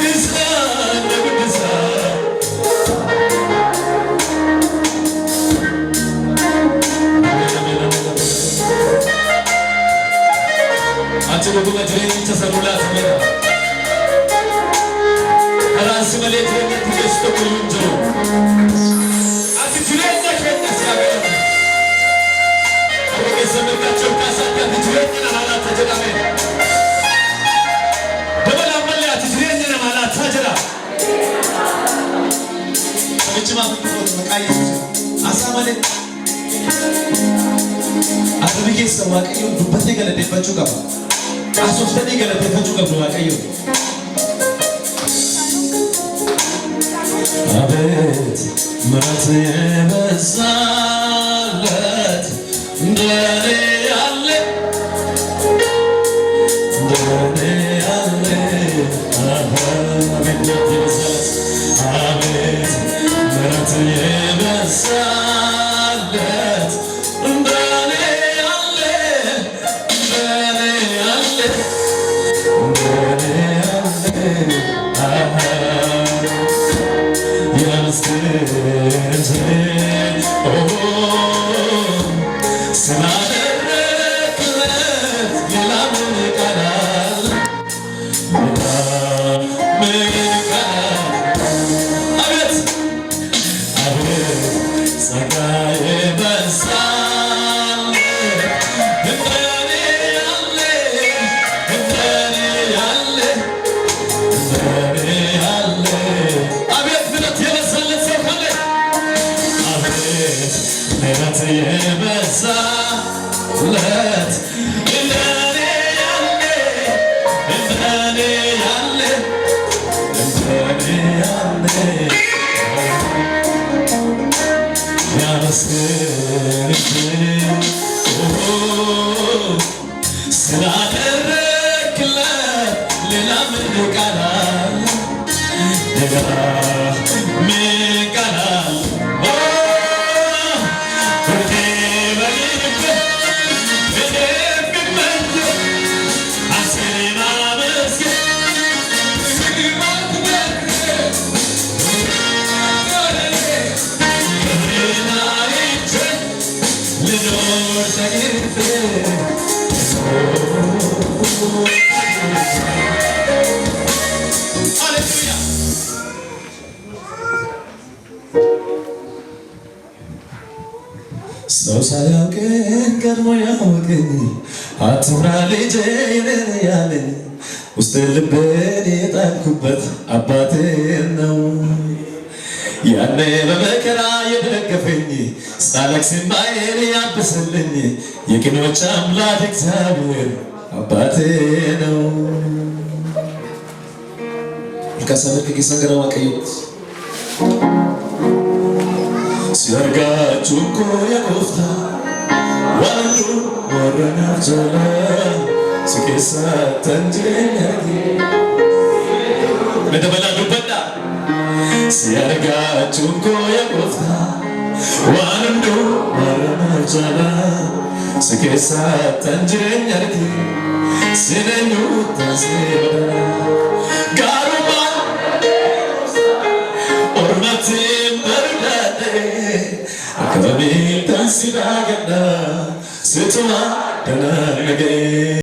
It's malee jireenyatti geessu tokko hin jiru. Ati jireenya keenya si'abeera. Akka keessa mirgaachuu kaasaatti ati jireenya nama laata jedhame. Dabalaan malee ati jireenya nama laata jedha. Sabichi maaf dhufu maqaa Yesuus. Asaa malee. Ati keessa Waaqayyoon dubbatee galateeffachuu qaba. Asooftanii galateeffachuu qabdu Waaqayyoon. አቤት ምሕረት የበዛለት እንደኔ ያለ አቤት ምሕረት የበዛለት እንደኔ ያለ ሰው ሳያውቅን ቀድሞ ያወቀኝ አትፍራ ልጄ ያለኝ ውስጥ ልቤን የጣልኩበት አባቴ ነው። ያኔ በመከራ የደገፈኝ ሳለቅስ እንባዬን ያብስልኝ የቅኖች አምላክ እግዚአብሔር አባቴ ነው። ከሰመር ከጊሰገራ ዋቀዩት ሲያርጋችሁ እኮ የጎፍታ ዋንዱ ወረናፍ ጀለ ስኬሳ ተንጅሬኛጌ ለደበላ ዱበዳ ሲያርጋችሁ እኮ የጎፍታ ዋንዱ ወረናፍ ጀለ ስኬሳ ተንጅሬኛጌ ሲነኙ ታሴበዳ ጋሩማ ኦርማቴ Kami tansi baganda, setuma dana nage.